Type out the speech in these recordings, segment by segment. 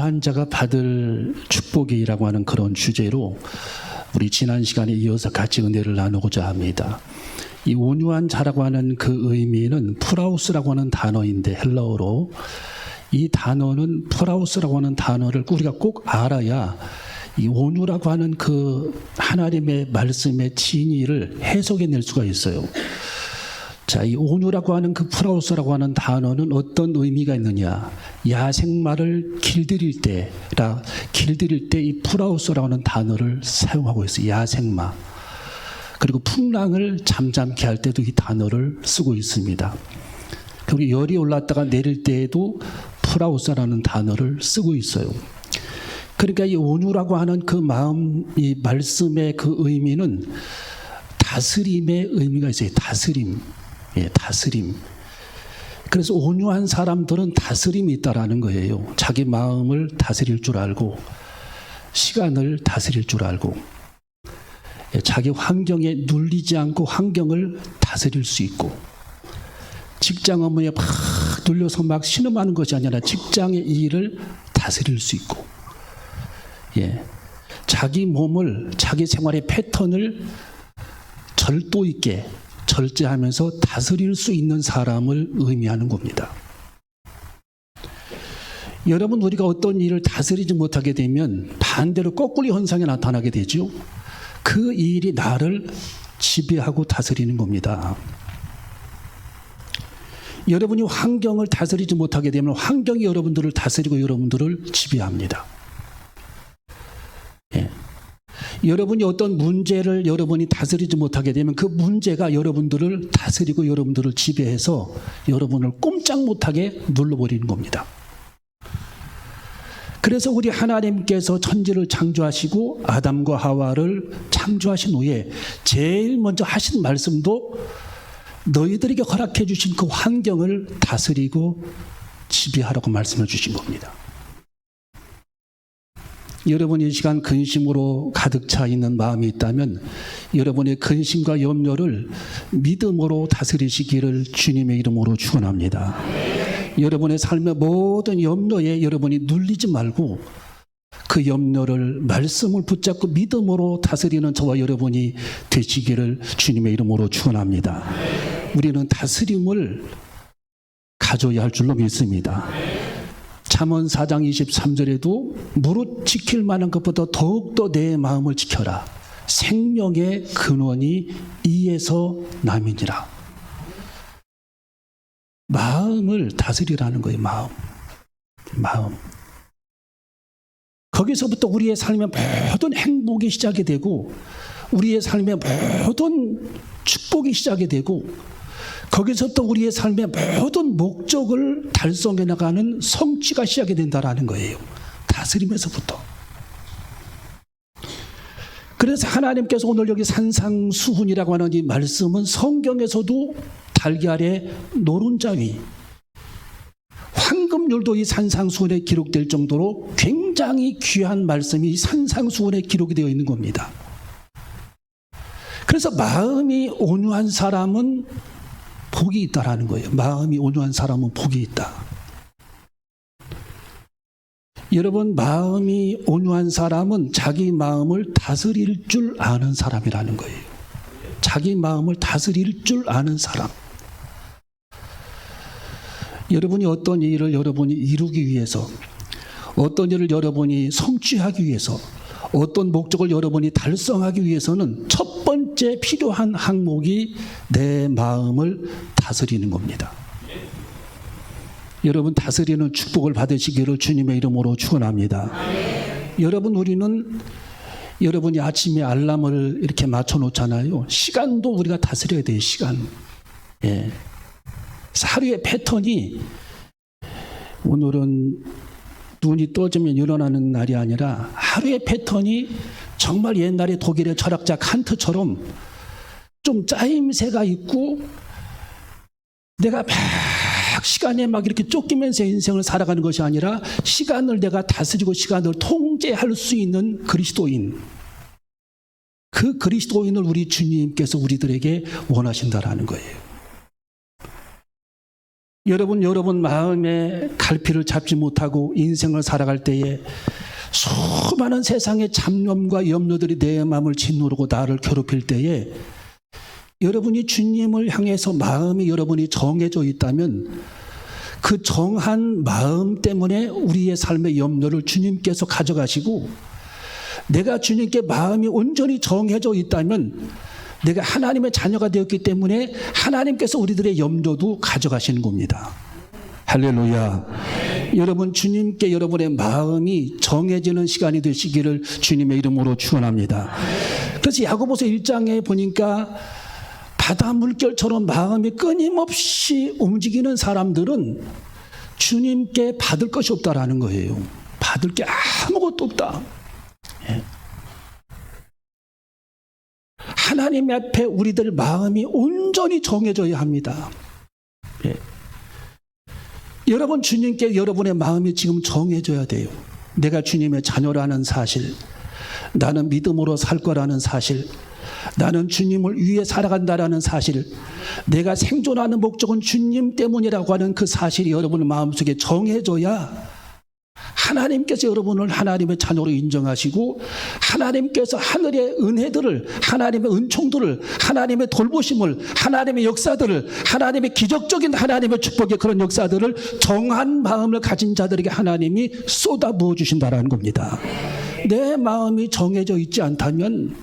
온유한 자가 받을 축복이라고 하는 그런 주제로 우리 지난 시간에 이어서 같이 은혜를 나누고자 합니다. 이 온유한 자라고 하는 그 의미는 프라우스라고 하는 단어인데, 헬라어로 이 단어는 프라우스라고 하는 단어를 우리가 꼭 알아야 이 온유라고 하는 그 하나님의 말씀의 진리를 해석해낼 수가 있어요. 자, 이 온유라고 하는 그 프라우스라고 하는 단어는 어떤 의미가 있느냐? 야생마를 길들일 때 이 프라우스라고 하는 단어를 사용하고 있어요. 야생마. 그리고 풍랑을 잠잠케 할 때도 이 단어를 쓰고 있습니다. 그리고 열이 올랐다가 내릴 때에도 프라우스라는 단어를 쓰고 있어요. 그러니까 이 온유라고 하는 그 마음, 이 말씀의 그 의미는 다스림의 의미가 있어요. 다스림. 예, 다스림. 그래서 온유한 사람들은 다스림이 있다라는 거예요. 자기 마음을 다스릴 줄 알고, 시간을 다스릴 줄 알고, 자기 환경에 눌리지 않고 환경을 다스릴 수 있고, 직장 업무에 막 눌려서 막 신음하는 것이 아니라 직장의 일을 다스릴 수 있고, 예, 자기 몸을, 자기 생활의 패턴을 절도 있게 절제하면서 다스릴 수 있는 사람을 의미하는 겁니다. 여러분, 우리가 어떤 일을 다스리지 못하게 되면 반대로 거꾸로 현상이 나타나게 되죠. 그 일이 나를 지배하고 다스리는 겁니다. 여러분이 환경을 다스리지 못하게 되면 환경이 여러분들을 다스리고 여러분들을 지배합니다. 예. 여러분이 어떤 문제를 여러분이 다스리지 못하게 되면 그 문제가 여러분들을 다스리고 여러분들을 지배해서 여러분을 꼼짝 못하게 눌러버리는 겁니다. 그래서 우리 하나님께서 천지를 창조하시고 아담과 하와를 창조하신 후에 제일 먼저 하신 말씀도 너희들에게 허락해 주신 그 환경을 다스리고 지배하라고 말씀해 주신 겁니다. 여러분이 이 시간 근심으로 가득 차 있는 마음이 있다면 여러분의 근심과 염려를 믿음으로 다스리시기를 주님의 이름으로 축원합니다. 여러분의 삶의 모든 염려에 여러분이 눌리지 말고 그 염려를 말씀을 붙잡고 믿음으로 다스리는 저와 여러분이 되시기를 주님의 이름으로 축원합니다. 우리는 다스림을 가져야 할 줄로 믿습니다. 잠언 4장 23절에도 무릇 지킬 만한 것보다 더욱더 내 마음을 지켜라. 생명의 근원이 이에서 남이니라. 마음을 다스리라는 거예요. 마음. 거기서부터 우리의 삶의 모든 행복이 시작이 되고 우리의 삶의 모든 축복이 시작이 되고 거기서부터 우리의 삶의 모든 목적을 달성해 나가는 성취가 시작이 된다라는 거예요. 다스림에서부터. 그래서 하나님께서 오늘 여기 산상수훈이라고 하는 이 말씀은 성경에서도 달걀의 노른자위, 황금률도 이 산상수훈에 기록될 정도로 굉장히 귀한 말씀이 산상수훈에 기록이 되어 있는 겁니다. 그래서 마음이 온유한 사람은 복이 있다라는 거예요. 마음이 온유한 사람은 복이 있다. 여러분, 마음이 온유한 사람은 자기 마음을 다스릴 줄 아는 사람이라는 거예요. 자기 마음을 다스릴 줄 아는 사람. 여러분이 어떤 일을 여러분이 이루기 위해서, 어떤 일을 여러분이 성취하기 위해서, 어떤 목적을 여러분이 달성하기 위해서는 첫 번째 필요한 항목이 내 마음을 다스리는 겁니다. 여러분, 다스리는 축복을 받으시기를 주님의 이름으로 축원합니다. 여러분, 우리는 여러분이 아침에 알람을 이렇게 맞춰 놓잖아요. 시간도 우리가 다스려야 돼요. 시간. 예. 하루의 패턴이 오늘은 눈이 떠지면 일어나는 날이 아니라 하루의 패턴이 정말 옛날에 독일의 철학자 칸트처럼 좀 짜임새가 있고 내가 막 시간에 막 이렇게 쫓기면서 인생을 살아가는 것이 아니라 시간을 내가 다스리고 시간을 통제할 수 있는 그리스도인, 그 그리스도인을 우리 주님께서 우리들에게 원하신다라는 거예요. 여러분 마음의 갈피를 잡지 못하고 인생을 살아갈 때에 수많은 세상의 잡념과 염려들이 내 마음을 짓누르고 나를 괴롭힐 때에 여러분이 주님을 향해서 마음이 여러분이 정해져 있다면 그 정한 마음 때문에 우리의 삶의 염려를 주님께서 가져가시고, 내가 주님께 마음이 온전히 정해져 있다면 내가 하나님의 자녀가 되었기 때문에 하나님께서 우리들의 염려도 가져가시는 겁니다. 할렐루야. 여러분, 주님께 여러분의 마음이 정해지는 시간이 되시기를 주님의 이름으로 축원합니다. 그래서 야고보서 1장에 보니까 바다 물결처럼 마음이 끊임없이 움직이는 사람들은 주님께 받을 것이 없다라는 거예요. 받을 게 아무것도 없다. 예. 하나님 앞에 우리들 마음이 온전히 정해져야 합니다. 예. 여러분, 주님께 여러분의 마음이 지금 정해져야 돼요. 내가 주님의 자녀라는 사실, 나는 믿음으로 살 거라는 사실, 나는 주님을 위해 살아간다라는 사실, 내가 생존하는 목적은 주님 때문이라고 하는 그 사실이 여러분의 마음속에 정해져야 하나님께서 여러분을 하나님의 자녀로 인정하시고, 하나님께서 하늘의 은혜들을, 하나님의 은총들을, 하나님의 돌보심을, 하나님의 역사들을, 하나님의 기적적인 하나님의 축복의 그런 역사들을 정한 마음을 가진 자들에게 하나님이 쏟아 부어주신다라는 겁니다. 내 마음이 정해져 있지 않다면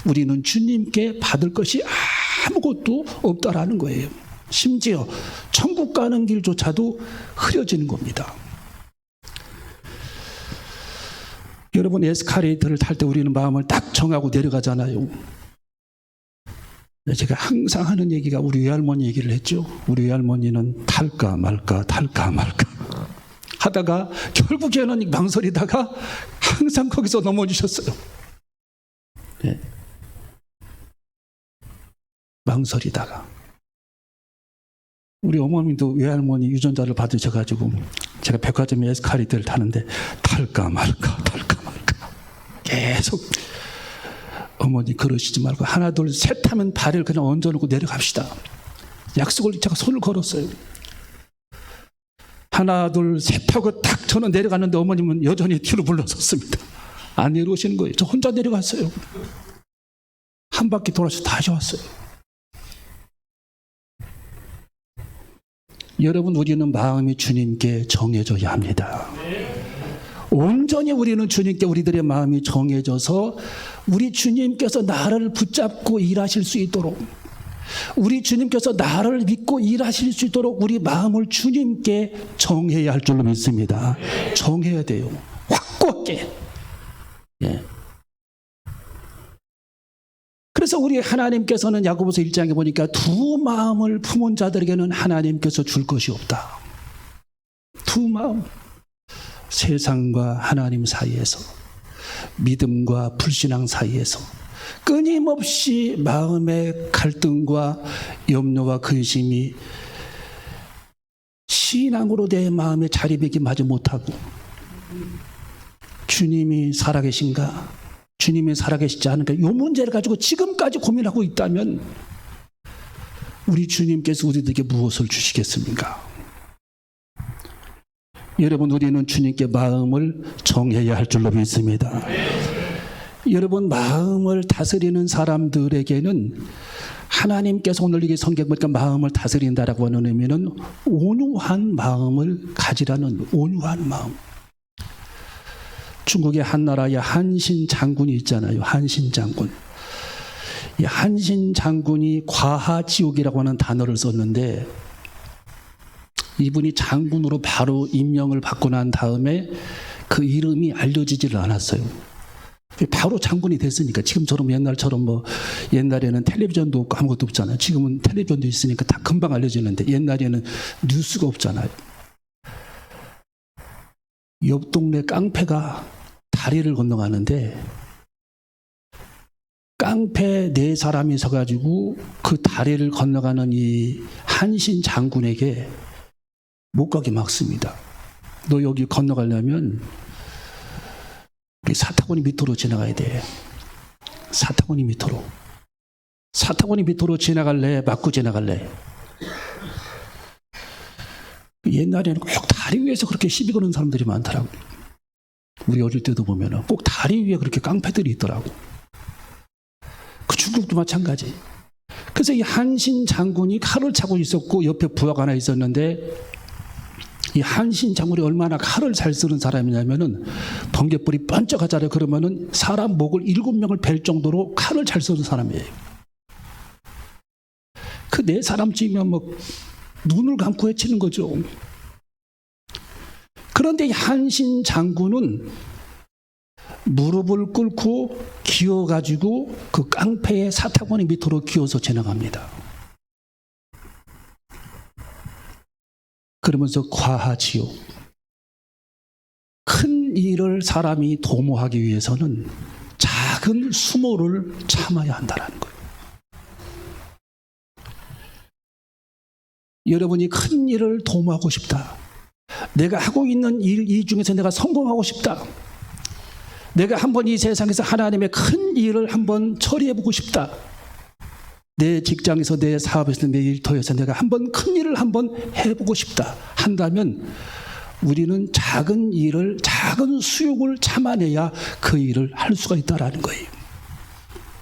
우리는 주님께 받을 것이 아무것도 없다라는 거예요. 심지어 천국 가는 길조차도 흐려지는 겁니다. 여러분, 에스카레이터를 탈 때 우리는 마음을 딱 정하고 내려가잖아요. 제가 항상 하는 얘기가 우리 외할머니 얘기를 했죠. 우리 외할머니는 탈까 말까 하다가 결국에는 망설이다가 항상 거기서 넘어지셨어요. 네. 망설이다가. 우리 어머님도 외할머니 유전자를 받으셔가지고 제가 백화점에 에스카레이터를 타는데 탈까 말까 계속 어머니 그러시지 말고 하나 둘 셋 하면 발을 그냥 얹어놓고 내려갑시다. 약속을 제가 손을 걸었어요. 하나 둘 셋 하고 딱 저는 내려가는데 어머님은 여전히 뒤로 물러섰습니다. 안 내려오시는 거예요. 저 혼자 내려갔어요. 한 바퀴 돌아서 다시 왔어요. 여러분, 우리는 마음이 주님께 정해져야 합니다. 온전히 우리는 주님께 우리들의 마음이 정해져서 우리 주님께서 나를 붙잡고 일하실 수 있도록, 우리 주님께서 나를 믿고 일하실 수 있도록 우리 마음을 주님께 정해야 할 줄로 믿습니다. 정해야 돼요. 확고하게. 예. 그래서 우리 하나님께서는 야고보서 1장에 보니까 두 마음을 품은 자들에게는 하나님께서 줄 것이 없다. 두 마음. 세상과 하나님 사이에서, 믿음과 불신앙 사이에서 끊임없이 마음의 갈등과 염려와 근심이 신앙으로 내 마음에 자리매김하지 못하고, 주님이 살아계신가, 주님이 살아계시지 않은가, 이 문제를 가지고 지금까지 고민하고 있다면 우리 주님께서 우리들에게 무엇을 주시겠습니까? 여러분, 우리는 주님께 마음을 정해야 할 줄로 믿습니다. 여러분, 마음을 다스리는 사람들에게는 하나님께서 오늘 이게 성경 보니까 마음을 다스린다라고 하는 의미는 온유한 마음을 가지라는, 온유한 마음. 중국의 한 나라의 한신 장군이 있잖아요. 한신 장군. 이 한신 장군이 과하지옥이라고 하는 단어를 썼는데, 이분이 장군으로 바로 임명을 받고 난 다음에 그 이름이 알려지지를 않았어요. 바로 장군이 됐으니까. 지금처럼 옛날처럼 옛날에는 텔레비전도 없고 아무것도 없잖아요. 지금은 텔레비전도 있으니까 다 금방 알려지는데 옛날에는 뉴스가 없잖아요. 옆 동네 깡패가 다리를 건너가는데 깡패 4사람이 서가지고 그 다리를 건너가는 이 한신 장군에게 못 가게 막습니다. 너 여기 건너가려면 우리 사타구니 밑으로 지나가야 돼. 사타구니 밑으로. 사타구니 밑으로 지나갈래? 맞고 지나갈래? 옛날에는 꼭 다리 위에서 그렇게 시비 거는 사람들이 많더라고요. 우리 어릴 때도 보면은 꼭 다리 위에 그렇게 깡패들이 있더라고. 그 중국도 마찬가지. 그래서 이 한신 장군이 칼을 차고 있었고 옆에 부하가 하나 있었는데, 이 한신 장군이 얼마나 칼을 잘 쓰는 사람이냐면은 번갯불이 번쩍하잖아요. 그러면은 사람 목을 7명을 벨 정도로 칼을 잘 쓰는 사람이에요. 그 네 사람쯤이면 뭐 눈을 감고 헤치는 거죠. 그런데 이 한신 장군은 무릎을 꿇고 기어가지고 그 깡패의 사타구니 밑으로 기어서 지나갑니다. 그러면서 과하지요. 큰 일을 사람이 도모하기 위해서는 작은 수모를 참아야 한다는 거예요. 여러분이 큰 일을 도모하고 싶다. 내가 하고 있는 일 이 중에서 내가 성공하고 싶다. 내가 한번 이 세상에서 하나님의 큰 일을 한번 처리해보고 싶다. 내 직장에서, 내 사업에서, 내 일터에서 내가 한번 큰 일을 한번 해보고 싶다 한다면 우리는 작은 일을, 작은 수욕을 참아내야 그 일을 할 수가 있다라는 거예요.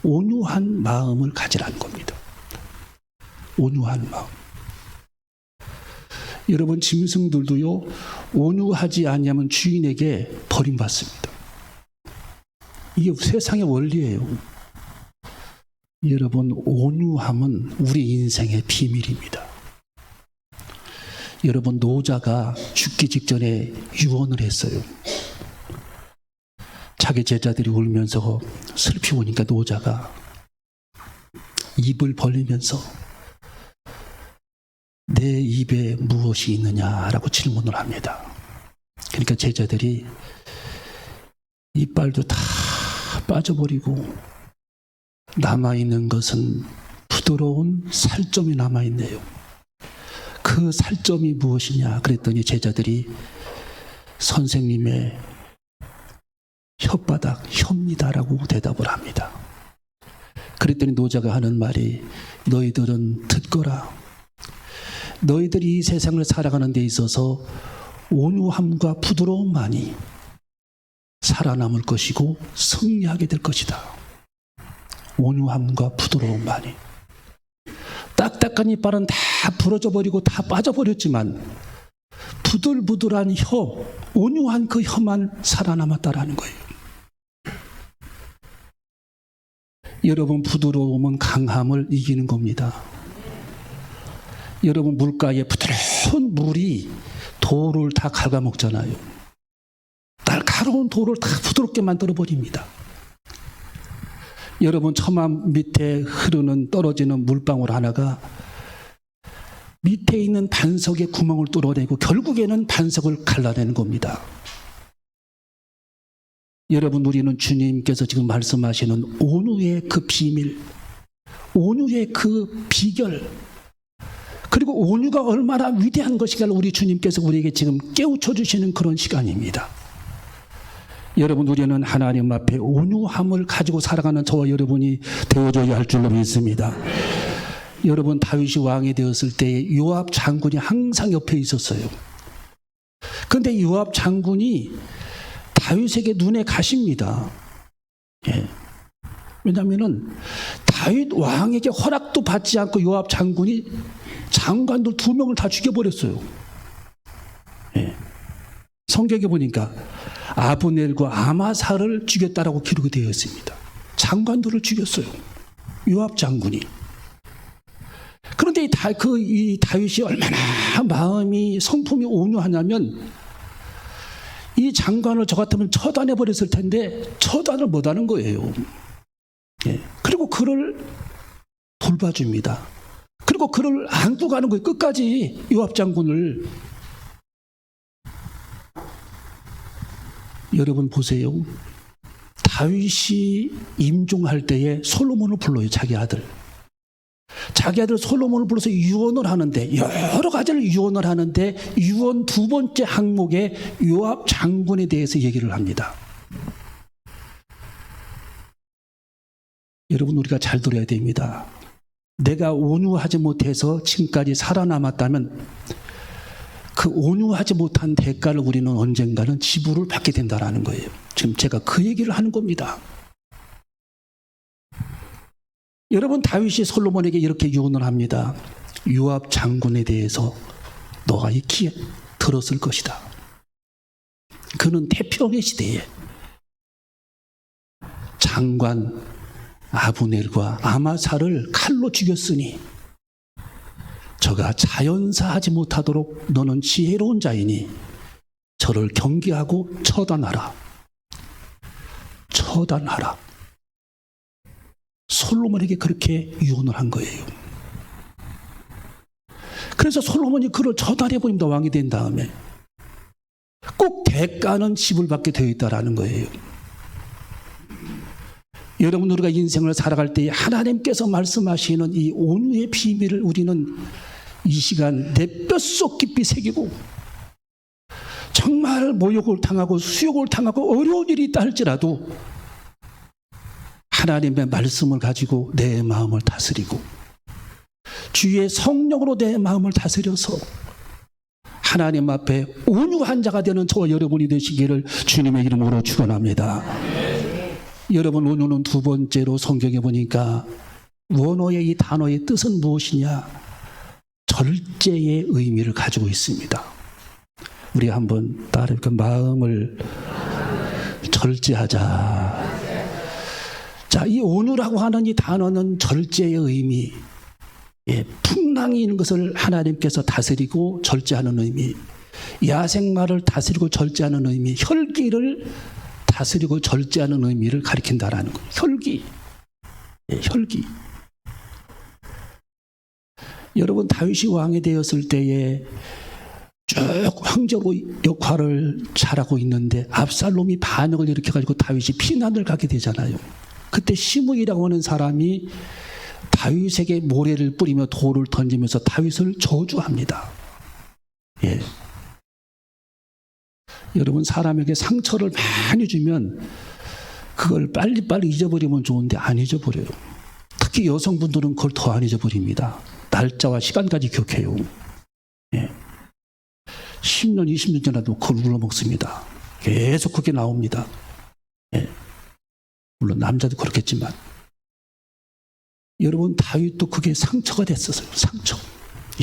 온유한 마음을 가지라는 겁니다. 온유한 마음. 여러분, 짐승들도요, 온유하지 않으면 주인에게 버림받습니다. 이게 세상의 원리예요. 여러분, 온유함은 우리 인생의 비밀입니다. 여러분, 노자가 죽기 직전에 유언을 했어요. 자기 제자들이 울면서 슬피 오니까 노자가 입을 벌리면서 내 입에 무엇이 있느냐라고 질문을 합니다. 그러니까 제자들이 이빨도 다 빠져버리고 남아있는 것은 부드러운 살점이 남아있네요. 그 살점이 무엇이냐 그랬더니 제자들이 선생님의 혓바닥, 혀입니다라고 대답을 합니다. 그랬더니 노자가 하는 말이 너희들은 듣거라. 너희들이 이 세상을 살아가는 데 있어서 온유함과 부드러움만이 살아남을 것이고 승리하게 될 것이다. 온유함과 부드러움만이. 딱딱한 이빨은 다 부러져 버리고 다 빠져버렸지만 부들부들한 혀, 온유한 그 혀만 살아남았다라는 거예요. 여러분, 부드러움은 강함을 이기는 겁니다. 여러분, 물가에 부드러운 물이 돌을 다 갉아먹잖아요. 날카로운 돌을 다 부드럽게 만들어버립니다. 여러분, 처마 밑에 흐르는 떨어지는 물방울 하나가 밑에 있는 반석에 구멍을 뚫어내고 결국에는 반석을 갈라내는 겁니다. 여러분, 우리는 주님께서 지금 말씀하시는 온유의 그 비밀, 온유의 그 비결, 그리고 온유가 얼마나 위대한 것인가를 우리 주님께서 우리에게 지금 깨우쳐 주시는 그런 시간입니다. 여러분, 우리는 하나님 앞에 온유함을 가지고 살아가는 저와 여러분이 되어줘야 할 줄로 믿습니다. 여러분, 다윗이 왕이 되었을 때 요압 장군이 항상 옆에 있었어요. 그런데 요압 장군이 다윗에게 눈에 가십니다. 예. 왜냐하면 다윗 왕에게 허락도 받지 않고 요압 장군이 장관들 2명을 다 죽여버렸어요. 예. 성경에 보니까 아브넬과 아마사를 죽였다라고 기록이 되어 있습니다. 장관들을 죽였어요. 요압 장군이. 그런데 이 다윗이 얼마나 마음이 성품이 온유하냐면 이 장관을 저 같으면 처단해 버렸을 텐데 처단을 못하는 거예요. 예. 그리고 그를 돌봐줍니다. 그리고 그를 안고 가는 거예요. 끝까지 요압 장군을. 여러분 보세요. 다윗이 임종할 때에 솔로몬을 불러요. 자기 아들. 자기 아들 솔로몬을 불러서 유언을 하는데 여러 가지를 유언을 하는데 유언 2번째 항목에 요압 장군에 대해서 얘기를 합니다. 여러분, 우리가 잘 들어야 됩니다. 내가 온유하지 못해서 지금까지 살아남았다면 그 온유하지 못한 대가를 우리는 언젠가는 지불을 받게 된다는 거예요. 지금 제가 그 얘기를 하는 겁니다. 여러분, 다윗이 솔로몬에게 이렇게 유언을 합니다. 요압 장군에 대해서 너가 익히 들었을 것이다. 그는 태평의 시대에 장관 아브넬과 아마사를 칼로 죽였으니 저가 자연사하지 못하도록 너는 지혜로운 자이니 저를 경계하고 처단하라. 처단하라. 솔로몬에게 그렇게 유언을 한 거예요. 그래서 솔로몬이 그를 처단해버립니다. 왕이 된 다음에. 꼭 대가는 지불받게 되어 있다는 거예요. 여러분, 우리가 인생을 살아갈 때 하나님께서 말씀하시는 이 온유의 비밀을 우리는 이 시간 내 뼛속 깊이 새기고, 정말 모욕을 당하고 수욕을 당하고 어려운 일이 있다 할지라도 하나님의 말씀을 가지고 내 마음을 다스리고 주의 성령으로 내 마음을 다스려서 하나님 앞에 온유한 자가 되는 저와 여러분이 되시기를 주님의 이름으로 축원합니다. 여러분, 온유는 두 번째로 성경에 보니까 원어의 이 단어의 뜻은 무엇이냐? 절제의 의미를 가지고 있습니다. 우리 한번 따라 그 마음을 절제하자. 자, 이 온유라고 하는 이 단어는 절제의 의미, 풍랑이 있는 것을 하나님께서 다스리고 절제하는 의미, 야생마를 다스리고 절제하는 의미, 혈기를 다스리고 절제하는 의미를 가리킨다라는 거예요. 혈기. 혈기. 여러분, 다윗이 왕이 되었을 때에 쭉 황제로 역할을 잘하고 있는데 압살롬이 반역을 일으켜가지고 다윗이 피난을 가게 되잖아요. 그때 시므이라고 하는 사람이 다윗에게 모래를 뿌리며 돌을 던지면서 다윗을 저주합니다. 예. 여러분, 사람에게 상처를 많이 주면 그걸 빨리빨리 잊어버리면 좋은데 안 잊어버려요. 특히 여성분들은 그걸 더 안 잊어버립니다. 날짜와 시간까지 기억해요. 예. 10년, 20년 지나도 그걸 울어먹습니다. 계속 그게 나옵니다. 예. 물론 남자도 그렇겠지만 여러분, 다윗도 그게 상처가 됐었어요. 상처.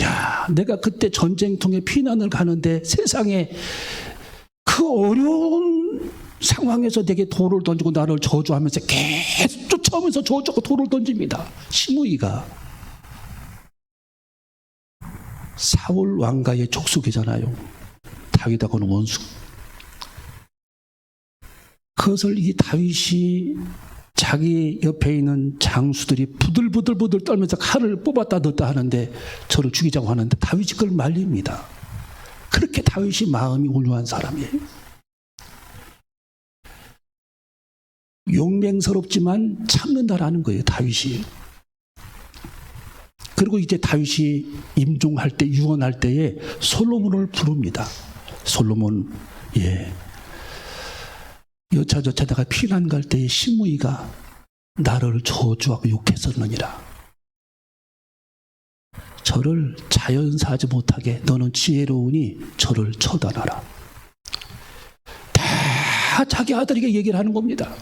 야, 내가 그때 전쟁통에 피난을 가는데 세상에 그 어려운 상황에서 내게 돌을 던지고 나를 저주하면서 계속 쫓아오면서 저주하고 돌을 던집니다. 시므이가 사울 왕가의 족속이잖아요. 다윗하고는 원수. 그것을 이 다윗이 자기 옆에 있는 장수들이 부들부들 떨면서 칼을 뽑았다 넣었다 하는데 저를 죽이자고 하는데 다윗이 그걸 말립니다. 그렇게 다윗이 마음이 온유한 사람이에요. 용맹스럽지만 참는다라는 거예요, 다윗이. 그리고 이제 다윗이 임종할 때, 유언할 때에 솔로몬을 부릅니다. 솔로몬, 예. 여차저차 내가 피난 갈 때에 시므이가 나를 저주하고 욕했었느니라. 저를 자연사하지 못하게 너는 지혜로우니 저를 처단하라. 다 자기 아들에게 얘기를 하는 겁니다.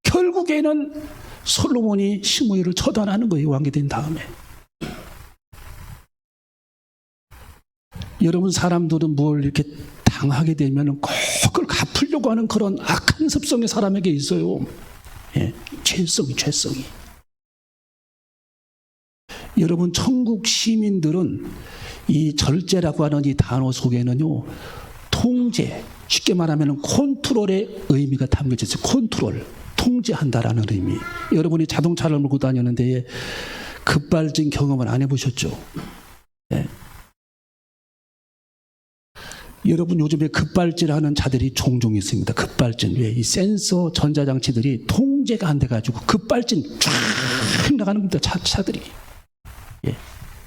결국에는 솔로몬이 시므이를 처단하는 거예요, 왕이 된 다음에. 여러분, 사람들은 뭘 이렇게 당하게 되면 꼭 그걸 갚으려고 하는 그런 악한 습성이 사람에게 있어요. 예, 죄성이. 여러분, 천국 시민들은 이 절제라고 하는 이 단어 속에는요, 통제, 쉽게 말하면 컨트롤의 의미가 담겨져 있어요. 컨트롤, 통제한다라는 의미. 여러분이 자동차를 몰고 다니는데 급발진 경험을 안 해보셨죠? 예. 여러분, 요즘에 급발진하는 차들이 종종 있습니다. 급발진. 왜? 이 센서 전자장치들이 통제가 안 돼가지고 급발진 쫙 나가는 겁니다. 차들이. 예.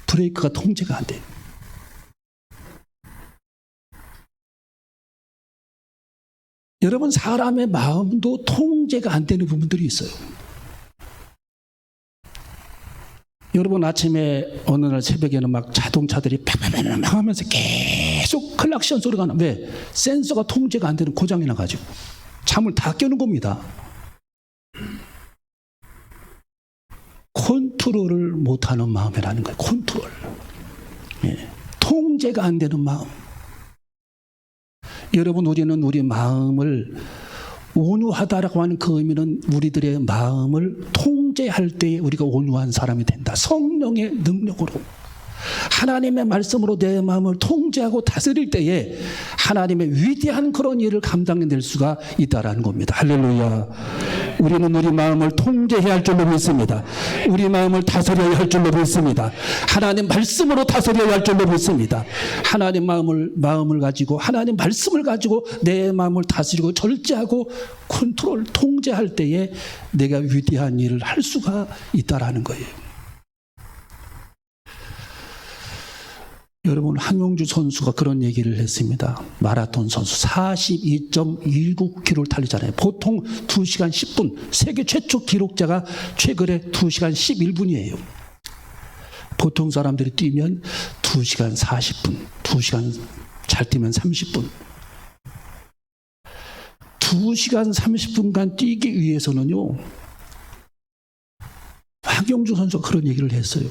브레이크가 통제가 안 돼요. 여러분, 사람의 마음도 통제가 안 되는 부분들이 있어요. 여러분, 아침에 어느 날 새벽에는 막 자동차들이 팍팍팍 하면서 계속 계속 클락션 소리가 나. 왜? 센서가 통제가 안 되는 고장이 나가지고 잠을 다 깨는 겁니다. 컨트롤을 못하는 마음이라는 거예요. 컨트롤. 예. 통제가 안 되는 마음. 여러분, 우리는 우리 마음을 온유하다라고 하는 그 의미는 우리들의 마음을 통제할 때에 우리가 온유한 사람이 된다. 성령의 능력으로. 하나님의 말씀으로 내 마음을 통제하고 다스릴 때에 하나님의 위대한 그런 일을 감당해낼 수가 있다라는 겁니다. 할렐루야. 우리는 우리 마음을 통제해야 할 줄로 믿습니다. 우리 마음을 다스려야 할 줄로 믿습니다. 하나님 말씀으로 다스려야 할 줄로 믿습니다. 하나님 마음을 가지고 하나님 말씀을 가지고 내 마음을 다스리고 절제하고 컨트롤 통제할 때에 내가 위대한 일을 할 수가 있다라는 거예요. 여러분, 한용주 선수가 그런 얘기를 했습니다. 마라톤 선수 42.19km를 달리잖아요. 보통 2시간 10분, 세계 최초 기록자가 최근에 2시간 11분이에요. 보통 사람들이 뛰면 2시간 40분, 2시간 잘 뛰면 30분. 2시간 30분간 뛰기 위해서는요, 한용주 선수가 그런 얘기를 했어요.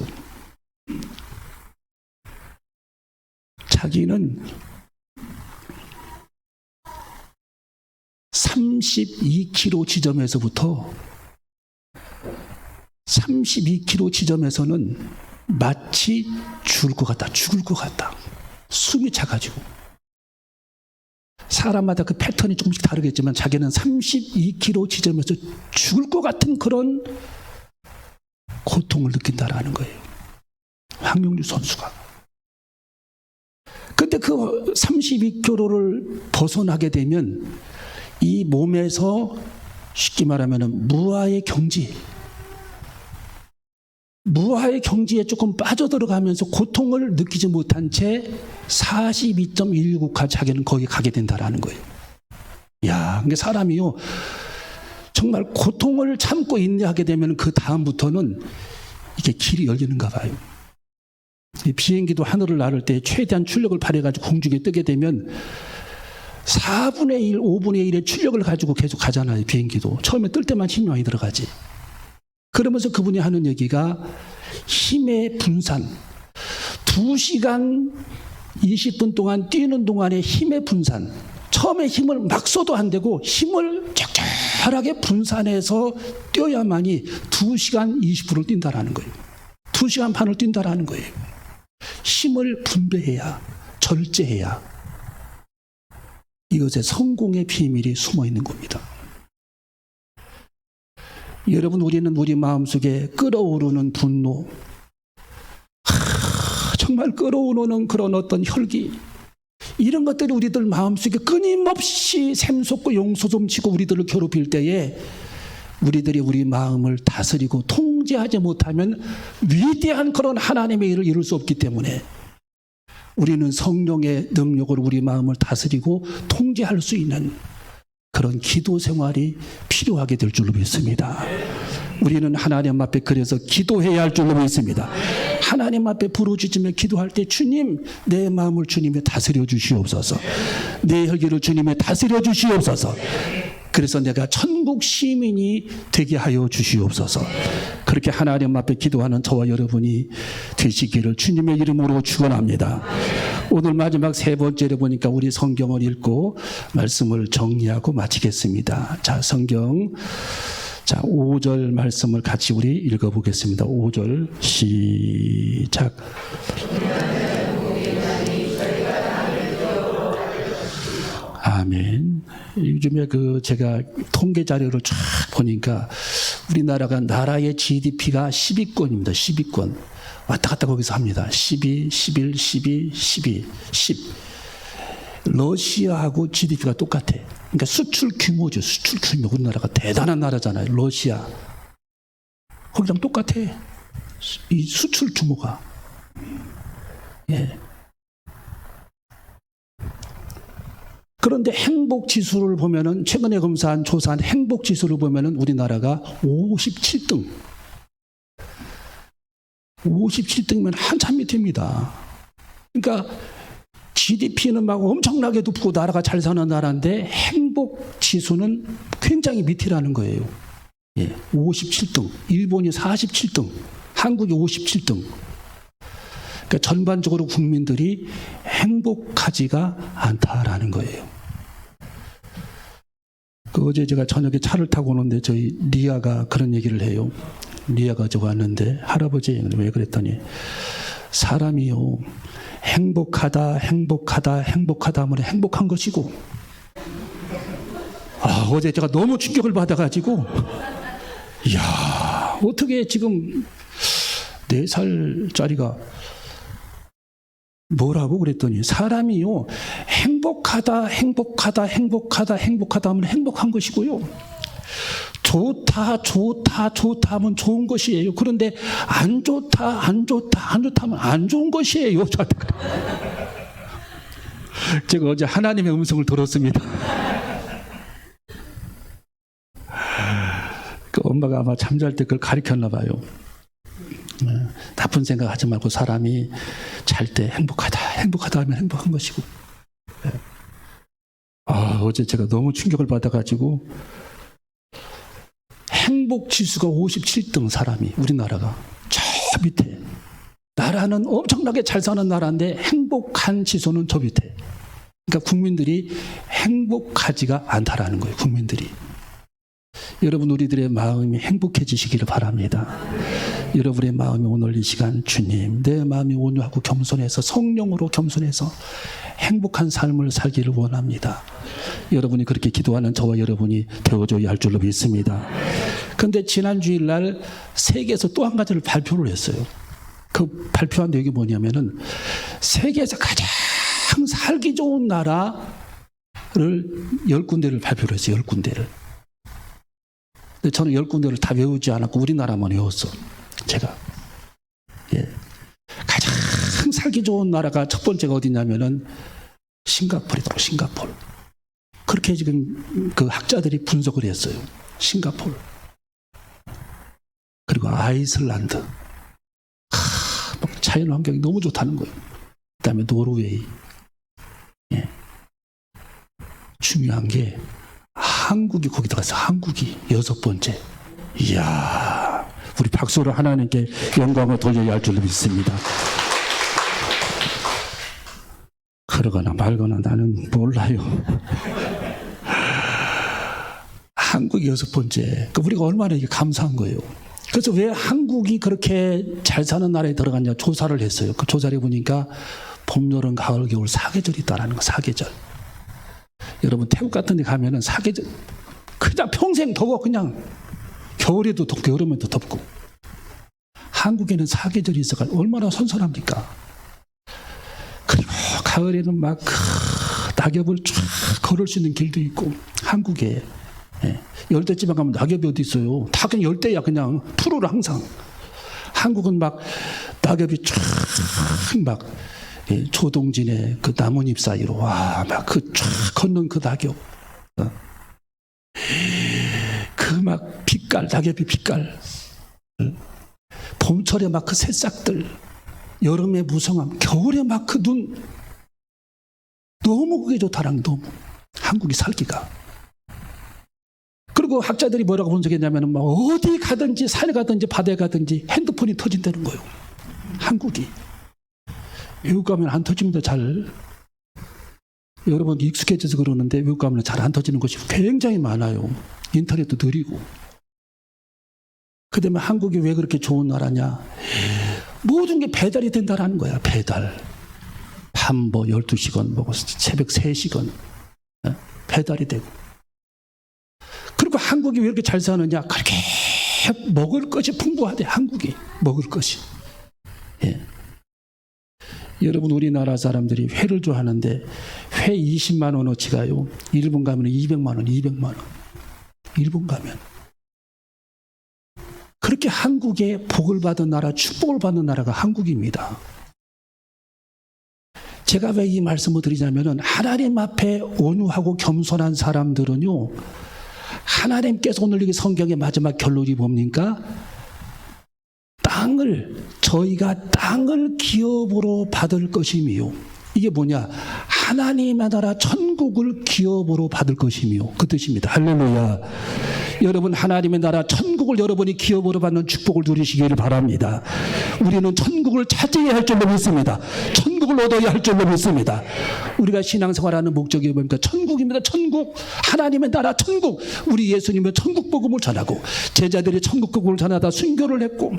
자기는 32km 지점에서부터 32km 지점에서는 마치 죽을 것 같다. 숨이 차가지고. 사람마다 그 패턴이 조금씩 다르겠지만 자기는 32km 지점에서 죽을 것 같은 그런 고통을 느낀다라는 거예요. 황용주 선수가. 근데 그 32km를 벗어나게 되면 이 몸에서 쉽게 말하면 무아의 경지에 조금 빠져들어가면서 고통을 느끼지 못한 채 42.119까지 자기는 거기 가게 된다라는 거예요. 야, 근데 사람이요, 정말 고통을 참고 인내하게 되면 그 다음부터는 이게 길이 열리는가 봐요. 비행기도 하늘을 나를 때 최대한 출력을 발휘해가지고 공중에 뜨게 되면 4분의 1, 5분의 1의 출력을 가지고 계속 가잖아요. 비행기도. 처음에 뜰 때만 힘이 많이 들어가지. 그러면서 그분이 하는 얘기가 힘의 분산. 2시간 20분 동안 뛰는 동안의 힘의 분산. 처음에 힘을 막 써도 안 되고 힘을 적절하게 분산해서 뛰어야만이 2시간 20분을 뛴다라는 거예요. 2시간 반을 뛴다라는 거예요. 힘을 분배해야, 절제해야 이것에 성공의 비밀이 숨어 있는 겁니다. 여러분, 우리는 우리 마음속에 끓어오르는 분노, 정말 끓어오르는 그런 어떤 혈기, 이런 것들이 우리들 마음속에 끊임없이 샘솟고 용솟음치고 우리들을 괴롭힐 때에 우리들이 우리 마음을 다스리고 통제하지 못하면 위대한 그런 하나님의 일을 이룰 수 없기 때문에 우리는 성령의 능력으로 우리 마음을 다스리고 통제할 수 있는 그런 기도 생활이 필요하게 될 줄로 믿습니다. 우리는 하나님 앞에 그래서 기도해야 할 줄로 믿습니다. 하나님 앞에 부르짖으며 기도할 때 주님, 내 마음을 주님에 다스려 주시옵소서. 내 혈기를 주님에 다스려 주시옵소서. 그래서 내가 천국 시민이 되게 하여 주시옵소서. 그렇게 하나님 앞에 기도하는 저와 여러분이 되시기를 주님의 이름으로 축원합니다. 오늘 마지막 세 번째로 보니까 우리 성경을 읽고 말씀을 정리하고 마치겠습니다. 자, 성경 5절 말씀을 같이 우리 읽어보겠습니다. 5절 시작. 아멘. 요즘에 제가 통계 자료를 쫙 보니까 우리나라가 나라의 GDP가 10위권입니다. 10위권. 왔다 갔다 거기서 합니다. 12, 11, 12, 12, 10. 러시아하고 GDP가 똑같아. 그러니까 수출 규모죠. 수출 규모. 우리나라가 대단한 나라잖아요. 러시아. 거기랑 똑같아. 이 수출 규모가. 예. 그런데 행복 지수를 보면은 최근에 조사한 행복 지수를 보면은 우리나라가 57등. 57등이면 한참 밑입니다. 그러니까 GDP는 막 엄청나게 높고 나라가 잘 사는 나라인데 행복 지수는 굉장히 밑이라는 거예요. 57등, 일본이 47등, 한국이 57등. 그러니까 전반적으로 국민들이 행복하지가 않다라는 거예요. 어제 제가 저녁에 차를 타고 오는데 저희 리아가 그런 얘기를 해요. 리아가 저 왔는데 할아버지 왜 그랬더니 사람이요 행복하다 하면 행복한 것이고 어제 제가 너무 충격을 받아가지고 이야 어떻게 지금 4살짜리가 뭐라고 그랬더니 사람이요 행복하다 하면 행복한 것이고요 좋다 하면 좋은 것이에요. 그런데 안 좋다 하면 안 좋은 것이에요. 제가 어제 하나님의 음성을 들었습니다. 그 엄마가 아마 잠잘 때 그걸 가르쳤나 봐요. 나쁜 생각하지 말고 사람이 잘 때 행복하다 하면 행복한 것이고. 어제 제가 너무 충격을 받아가지고 행복 지수가 57등 사람이 우리나라가 저 밑에 나라는 엄청나게 잘 사는 나라인데 행복한 지수는 저 밑에. 그러니까 국민들이 행복하지가 않다라는 거예요. 국민들이. 여러분 우리들의 마음이 행복해지시기를 바랍니다. 여러분의 마음이 오늘 이 시간 주님 내 마음이 온유하고 겸손해서 성령으로 겸손해서 행복한 삶을 살기를 원합니다. 여러분이 그렇게 기도하는 저와 여러분이 되어줘야 할 줄로 믿습니다. 그런데 지난 주일날 세계에서 또 한 가지를 발표를 했어요. 그 발표한 내용이 뭐냐면은 세계에서 가장 살기 좋은 나라를 10군데를 발표를 했어요. 10군데를. 근데 저는 10군데를 다 외우지 않았고 우리나라만 외웠어. 제가. 가장 살기 좋은 나라가 첫 번째가 어디냐면은 싱가포르더라고. 싱가포르. 그렇게 지금 그 학자들이 분석을 했어요. 싱가포르. 그리고 아이슬란드. 자연 환경이 너무 좋다는 거예요. 그다음에 노르웨이. 중요한 게 한국이 거기 들어갔어요. 한국이 6번째. 이야, 우리 박수로 하나님께 영광을 돌려야 할 줄로 믿습니다. 그러거나 말거나 나는 몰라요. 한국이 6번째. 우리가 얼마나 이게 감사한 거예요. 그래서 왜 한국이 그렇게 잘 사는 나라에 들어갔냐 조사를 했어요. 그 조사를 보니까 봄, 여름, 가을, 겨울 4계절이 있다라는 거. 4계절. 여러분 태국 같은 데 가면은 4계절 그냥 평생 더워. 그냥 겨울에도 덥고 여름에도 덥고. 한국에는 4계절이 있어가 얼마나 선선합니까? 그리고 가을에는 막 낙엽을 쫙 걸을 수 있는 길도 있고. 한국에 열대지방 가면 낙엽이 어디 있어요? 다 그냥 열대야. 그냥 푸르르 항상. 한국은 막 낙엽이 쫙 막 조동진의 그 나뭇잎 사이로 와 막 그 쫙 걷는 그 낙엽. 그 막 빛깔, 낙엽이 빛깔. 봄철에 막 그 새싹들. 여름의 무성함. 겨울에 막 그 눈. 너무 그게 좋다랑 너무. 한국이 살기가. 그리고 학자들이 뭐라고 분석했냐면 막 어디 가든지 산에 가든지 바다에 가든지 핸드폰이 터진다는 거예요. 한국이. 외국 가면 안 터집니다. 잘. 여러분 익숙해져서 그러는데 외국 가면 잘 안 터지는 것이 굉장히 많아요. 인터넷도 느리고. 그다음에 한국이 왜 그렇게 좋은 나라냐. 모든 게 배달이 된다는 거야. 배달. 밤 뭐 12시간 먹고 새벽 3시간 배달이 되고. 그리고 한국이 왜 이렇게 잘 사느냐. 그렇게 먹을 것이 풍부하대. 한국이 먹을 것이. 여러분 우리나라 사람들이 회를 좋아하는데 회 20만 원어치가요. 일본 가면 200만 원, 200만 원. 일본 가면. 그렇게 한국에 복을 받은 나라, 축복을 받는 나라가 한국입니다. 제가 왜 이 말씀을 드리냐면은 하나님 앞에 온유하고 겸손한 사람들은요. 하나님께서 오늘 여기 성경의 마지막 결론이 뭡니까? 저희가 땅을 기업으로 받을 것이며 이게 뭐냐? 하나님의 나라 천국을 기업으로 받을 것이며 그 뜻입니다. 할렐루야. 여러분 하나님의 나라 천국을 여러분이 기업으로 받는 축복을 누리시기를 바랍니다. 우리는 천국을 찾아야 할 줄로 믿습니다. 천국을 얻어야 할 줄로 믿습니다. 우리가 신앙생활하는 목적이 뭡니까? 천국입니다. 천국. 하나님의 나라 천국. 우리 예수님은 천국 복음을 전하고 제자들이 천국 복음을 전하다 순교를 했고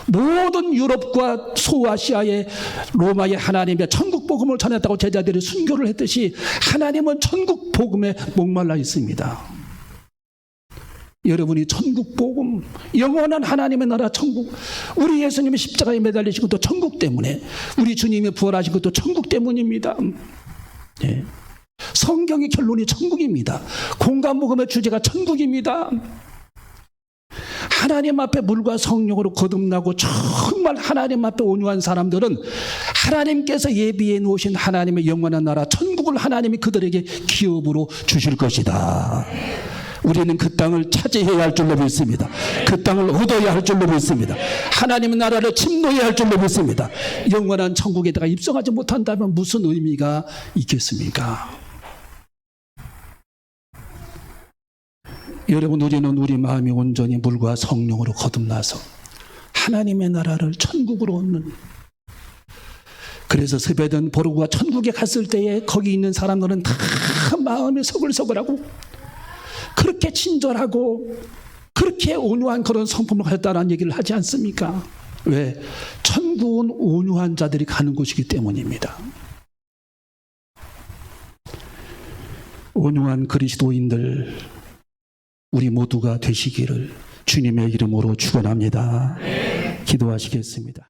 모든 유럽과 소아시아의 로마의 하나님의 천국 복음을 전했다고 제자들이 순교를 했듯이 하나님은 천국 복음에 목말라 있습니다. 여러분이 천국 복음, 영원한 하나님의 나라 천국, 우리 예수님이 십자가에 매달리신 것도 천국 때문에, 우리 주님이 부활하신 것도 천국 때문입니다. 예. 성경의 결론이 천국입니다. 공간 복음의 주제가 천국입니다. 하나님 앞에 물과 성령으로 거듭나고 정말 하나님 앞에 온유한 사람들은 하나님께서 예비해 놓으신 하나님의 영원한 나라 천국을 하나님이 그들에게 기업으로 주실 것이다. 우리는 그 땅을 차지해야 할 줄로 믿습니다. 그 땅을 얻어야 할 줄로 믿습니다. 하나님의 나라를 침노해야 할 줄로 믿습니다. 영원한 천국에다가 입성하지 못한다면 무슨 의미가 있겠습니까? 여러분, 우리는 우리 마음이 온전히 물과 성령으로 거듭나서 하나님의 나라를 천국으로 얻는, 그래서 스베덴 보르고가 천국에 갔을 때에 거기 있는 사람들은 다 마음이 서글서글하고 그렇게 친절하고 그렇게 온유한 그런 성품을 가졌다는 얘기를 하지 않습니까? 왜? 천국은 온유한 자들이 가는 곳이기 때문입니다. 온유한 그리스도인들 우리 모두가 되시기를 주님의 이름으로 축원합니다. 기도하시겠습니다.